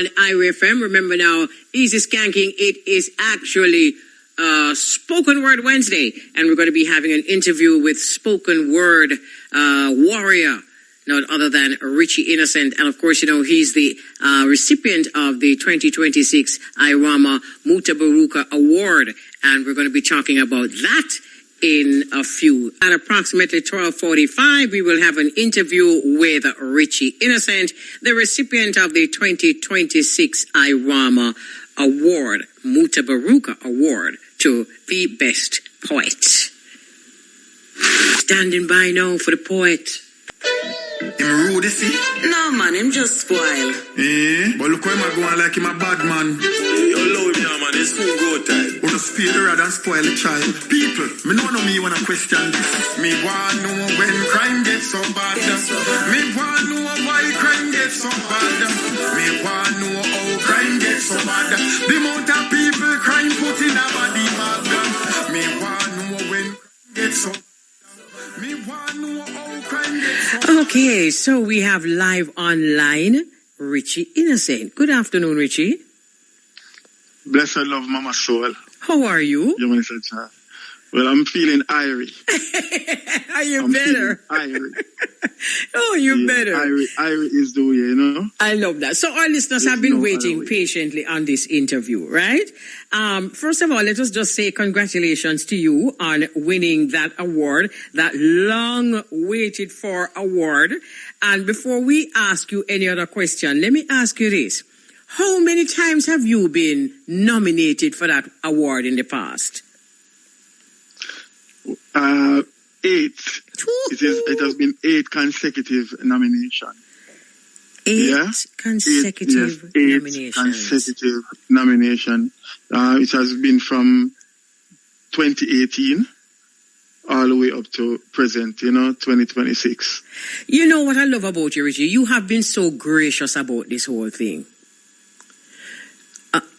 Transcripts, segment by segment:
And Irie FM, remember now, Easy Skanking, it is actually Spoken Word Wednesday, and we're going to be having an interview with spoken word warrior, none other than Richie Innocent. And of course, you know, he's the recipient of the 2026 Irama Mutabaruka Award, and we're going to be talking about that in a few. At approximately 12:45, we will have an interview with Richie Innocent, the recipient of the 2026 Irama Award, Mutabaruka Award, to the best poet. Standing by now for the poet. Him rude, you see? No, man, him just spoil. But look how him a going like him a bad man. You load here, man. It's full go time. Wanna speed the rod and spoil the child. People, me know me wanna question this. Me want know when crime gets so bad. Me want know why crime gets so bad. Me want know how crime gets so bad. The amount of people crime put in a body bag. Me want know when crime gets so bad. Me want know how crime gets so bad. Okay, so we have live online Richie Innocent. Good afternoon, Richie. Blessed love, Mama Soul. How are you? You want to say, well, I'm feeling Irie. Are you I'm better? Irie. Oh, you're better. Irie is the way, you know? I love that. So our listeners have been waiting patiently on this interview, right? First of all, let us just say congratulations to you on winning that award, that long waited for award. And before we ask you any other question, let me ask you this. How many times have you been nominated for that award in the past? 8. It has been 8 consecutive nominations. 8 consecutive nominations. 8 consecutive nomination. It has been from 2018 all the way up to present, 2026. You know what I love about you, Richie? You have been so gracious about this whole thing.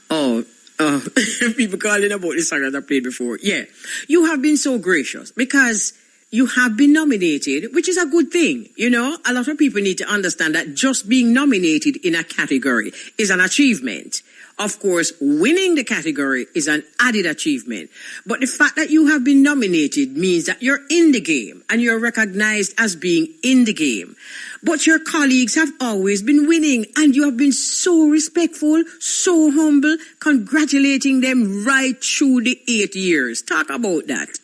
People calling about the song that I played before. Yeah. You have been so gracious because you have been nominated, which is a good thing. A lot of people need to understand that just being nominated in a category is an achievement. Of course, winning the category is an added achievement. But the fact that you have been nominated means that you're in the game and you're recognized as being in the game. But your colleagues have always been winning and you have been so respectful, so humble, congratulating them right through the 8 years. Talk about that.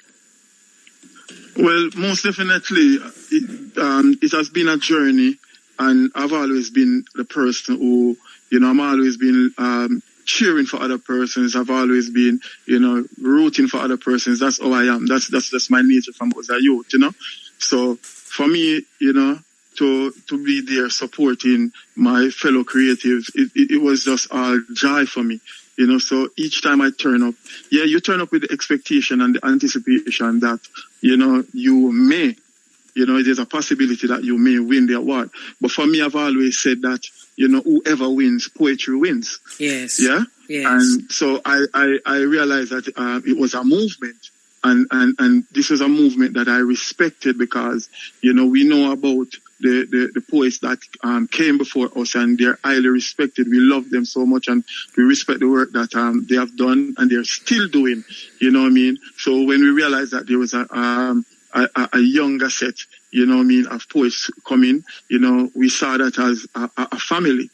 Well, most definitely, it has been a journey, and I've always been the person who, I'm always been cheering for other persons. I've always been, rooting for other persons. That's how I am. That's my nature from as a youth, So for me, to be there supporting my fellow creatives, it was just all joy for me. So each time I turn up, you turn up with the expectation and the anticipation that, you may, there's a possibility that you may win the award. But for me, I've always said that, whoever wins, poetry wins. Yes. Yeah? Yes. And so I realized that it was a movement. And this was a movement that I respected because, we know about the poets that came before us and they're highly respected. We love them so much and we respect the work that they have done and they're still doing. You know what I mean? So when we realized that there was a younger set, of poets coming, we saw that as a family.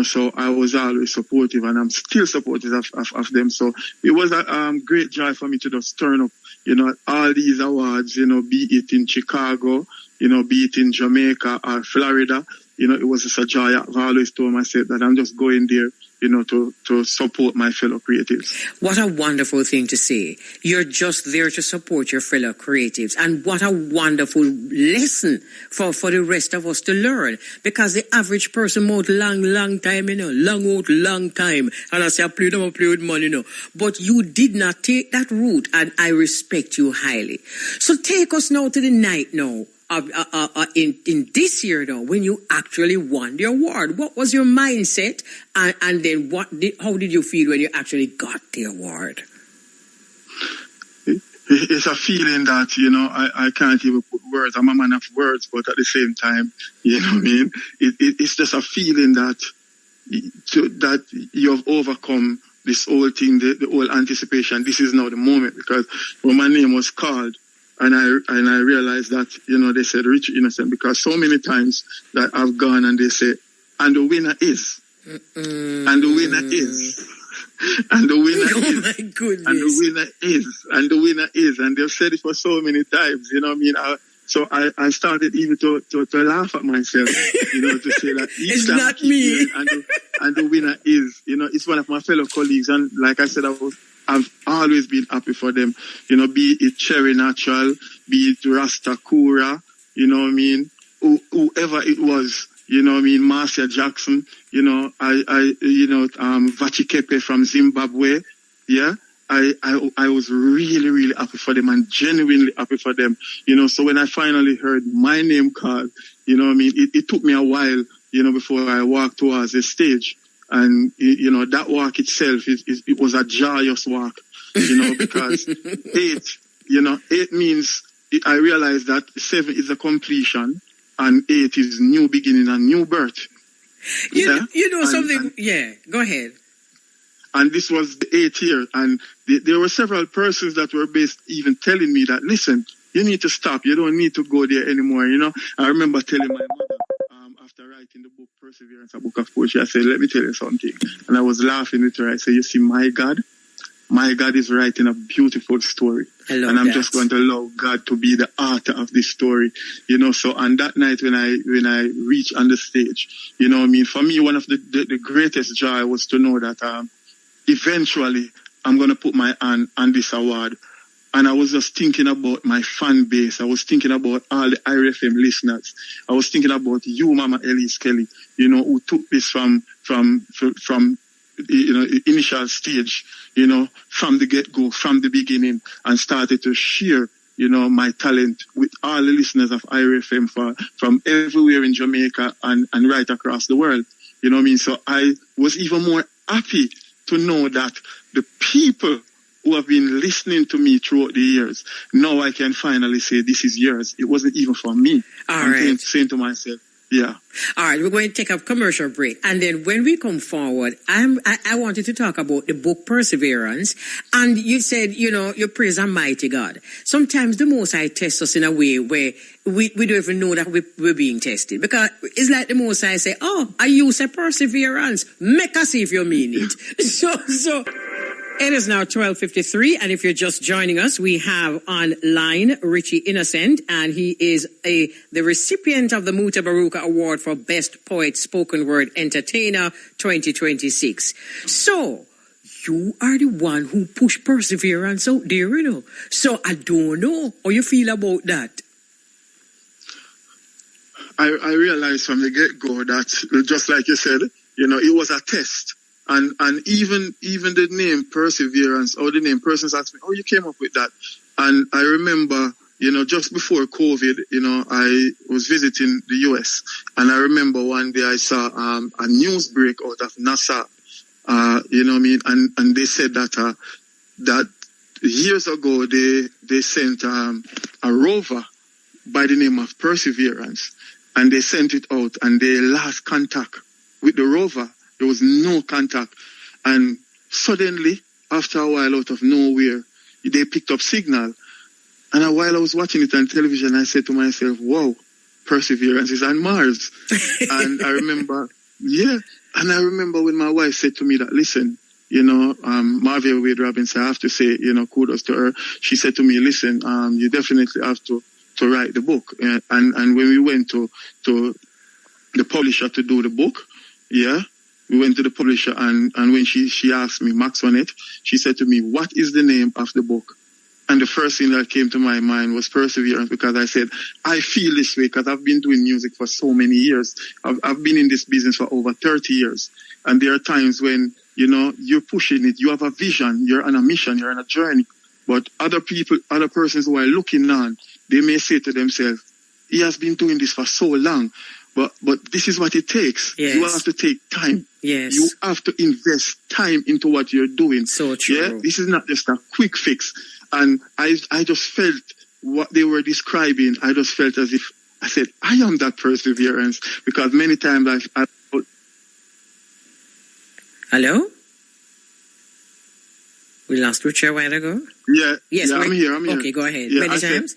So I was always supportive and I'm still supportive of them. So it was a great joy for me to just turn up, at all these awards, be it in Chicago, be it in Jamaica or Florida, it was just a joy. I've always told myself that I'm just going there, to support my fellow creatives. What a wonderful thing to say. You're just there to support your fellow creatives. And what a wonderful lesson for the rest of us to learn. Because the average person out long time, long time. And I say, I play with money, But you did not take that route, and I respect you highly. So take us now to the night now. In this year, though, when you actually won the award, what was your mindset, and then how did you feel when you actually got the award? It's a feeling that I can't even put words. I'm a man of words, but at the same time, what I mean. It's just a feeling that that you have overcome this whole thing, the whole anticipation. This is now the moment, because when my name was called, and I realized that, they said Richie Innocent, because so many times that I've gone and they say, and the winner is, and the winner is, and the winner is, my goodness, and the winner is, and the winner is, and they've said it for so many times, So I started even to laugh at myself, to say that it's not me. And the winner is, it's one of my fellow colleagues. And like I said, I've always been happy for them, be it Cherry Natural, be it Rasta Kura, whoever it was, Marcia Jackson, Vachikepe from Zimbabwe, yeah. I was really, really happy for them, and genuinely happy for them, so when I finally heard my name called, it took me a while, before I walked towards the stage, and, that walk itself, it was a joyous walk, because 8 means, I realized that 7 is a completion, and 8 is new beginning and new birth. Something, yeah, go ahead. And this was the 8th year, and there were several persons that were even telling me that, listen, you need to stop. You don't need to go there anymore, I remember telling my mother, after writing the book, Perseverance, a book of poetry, I said, let me tell you something. And I was laughing with her. I said, you see, my God is writing a beautiful story. And I'm just going to allow God to be the author of this story, So on that night when I reached on the stage, for me, one of the greatest joy was to know that, eventually, I'm going to put my hand on this award. And I was just thinking about my fan base. I was thinking about all the Irie FM listeners. I was thinking about you, Mama Elise Kelly, who took this from initial stage, from the get-go, from the beginning, and started to share, my talent with all the listeners of Irie FM from everywhere in Jamaica and right across the world. So I was even more happy to know that the people who have been listening to me throughout the years, now I can finally say, this is yours. It wasn't even for me. I'm saying to myself, yeah. All right, we're going to take a commercial break. And then when we come forward, I wanted to talk about the book Perseverance. And you said, you praise Almighty God. Sometimes the Most High tests us in a way where we don't even know that we're being tested. Because it's like the Most High say, I use a perseverance. Make us see if you mean it. So it is now 12:53, and if you're just joining us, we have online Richie Innocent, and he is the recipient of the Mutabaruka Award for Best Poet Spoken Word Entertainer 2026. So, you are the one who pushed Perseverance out there, So, I don't know how you feel about that. I realized from the get-go that, just like you said, it was a test. And even the name Perseverance, or the name, persons asked me, oh, you came up with that. And I remember, just before COVID, I was visiting the US, and I remember one day I saw a news break out of NASA, and they said that years ago they sent a rover by the name of Perseverance, and they sent it out, and they lost contact with the rover. There was no contact. And suddenly, after a while, out of nowhere, they picked up signal. And while I was watching it on television, I said to myself, wow, Perseverance is on Mars. And I remember when my wife said to me that, listen, Marvia Wade Robinson, I have to say, kudos to her. She said to me, listen, you definitely have to write the book. And when we went to the publisher to do the book, we went to the publisher, and when she asked me, Max on it, she said to me, what is the name of the book? And the first thing that came to my mind was Perseverance, because I said, I feel this way because I've been doing music for so many years. I've been in this business for over 30 years. And there are times when, you're pushing it, you have a vision, you're on a mission, you're on a journey. But other persons who are looking on, they may say to themselves, he has been doing this for so long. But this is what it takes. Yes. You have to take time. Yes. You have to invest time into what you're doing. So true. Yeah? This is not just a quick fix. And I just felt what they were describing. I just felt as if I said, I am that Perseverance. Because many times Hello? We lost Richie a while ago? Yeah. Yes, yeah, I'm here. Okay, go ahead. Yeah, Many times?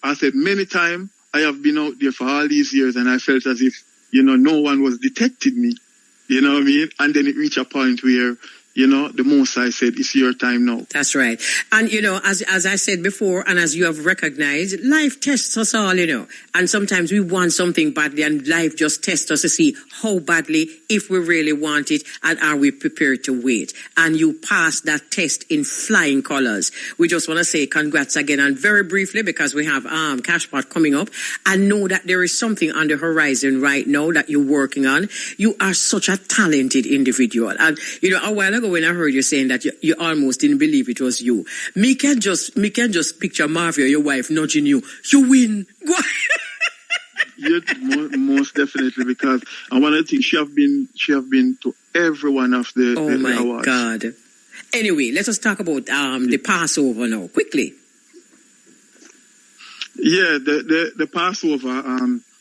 I said many times I have been out there for all these years and I felt as if, no one was detecting me. You know what I mean? And then it reached a point where, the Most High said, it's your time now. That's right. And, as I said before, and as you have recognized, life tests us all, And sometimes we want something badly, and life just tests us to see how badly, if we really want it, and are we prepared to wait. And you passed that test in flying colors. We just want to say congrats again. And very briefly, because we have Cashpot coming up, I know that there is something on the horizon right now that you're working on. You are such a talented individual. And, a while ago, when I heard you saying that you almost didn't believe it was you, me can just picture Marvia, your wife, nudging you. You win. Go Yeah, most definitely, because I want to think she have been to every one of the oh my awards. God. Anyway, let us talk about the Passover now quickly. Yeah, the Passover.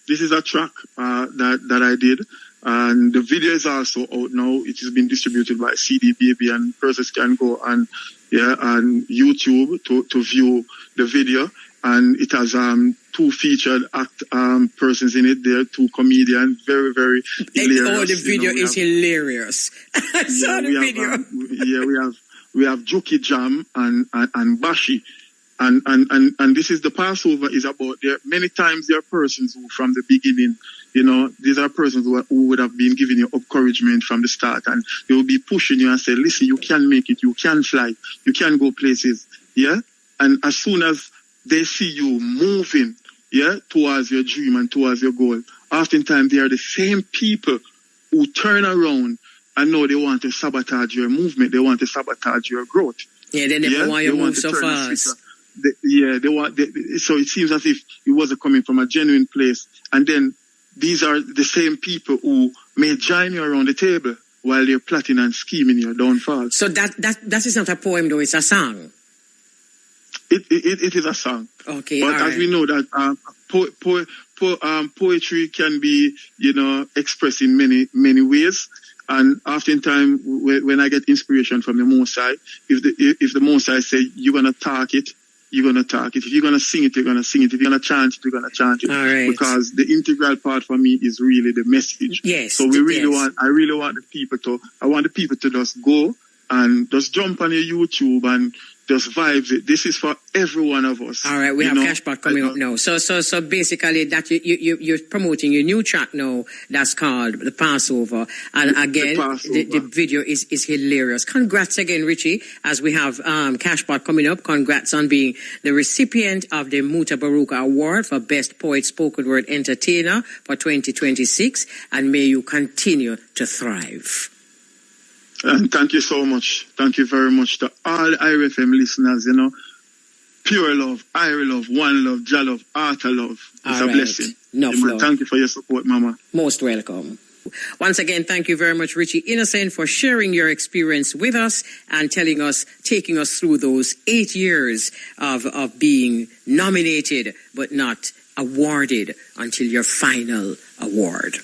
This is a track that I did. And the video is also out now. It has been distributed by CD Baby, and persons can go on YouTube to view the video. And it has two featured persons in it. There, two comedians, very, very hilarious. Oh, the video is hilarious. I saw the video. We have Juki Jam and Bashi. And this is the Passover is about there. Many times there are persons who from the beginning, these are persons who would have been giving you encouragement from the start, and they will be pushing you and say, listen, you can make it, you can fly, you can go places. Yeah. And as soon as they see you moving, towards your dream and towards your goal, oftentimes they are the same people who turn around and know they want to sabotage your movement. They want to sabotage your growth. Yeah, they never want you to move so fast. So it seems as if it wasn't coming from a genuine place. And then these are the same people who may join you around the table while they're plotting and scheming your downfall. So that is not a poem, though; it's a song. It is a song. Okay, but as we know that poetry can be, expressed in many ways. And oftentimes when I get inspiration from the Most High, if the Most High say you're gonna talk it, you're going to talk it. If you're going to sing it, you're going to sing it. If you're going to chant it, you're going to chant it. All right. Because the integral part for me is really the message. Yes. So I really want the people to just go and just jump on your YouTube and just vibes it. This is for every one of us. All right, we have Cashback coming up now. So basically that you're promoting your new track now that's called The Passover. And again, the video is hilarious. Congrats again, Richie, as we have Cashback coming up. Congrats on being the recipient of the Muta Baruka Award for Best Poet Spoken Word Entertainer for 2026. And may you continue to thrive. And thank you so much. Thank you very much to all Irie FM listeners, Pure love, Irie love, one love, Jah love, Arthur love. It's a blessing. Thank you for your support, Mama. Most welcome. Once again, thank you very much, Richie Innocent, for sharing your experience with us and taking us through those 8 years of being nominated but not awarded until your final award.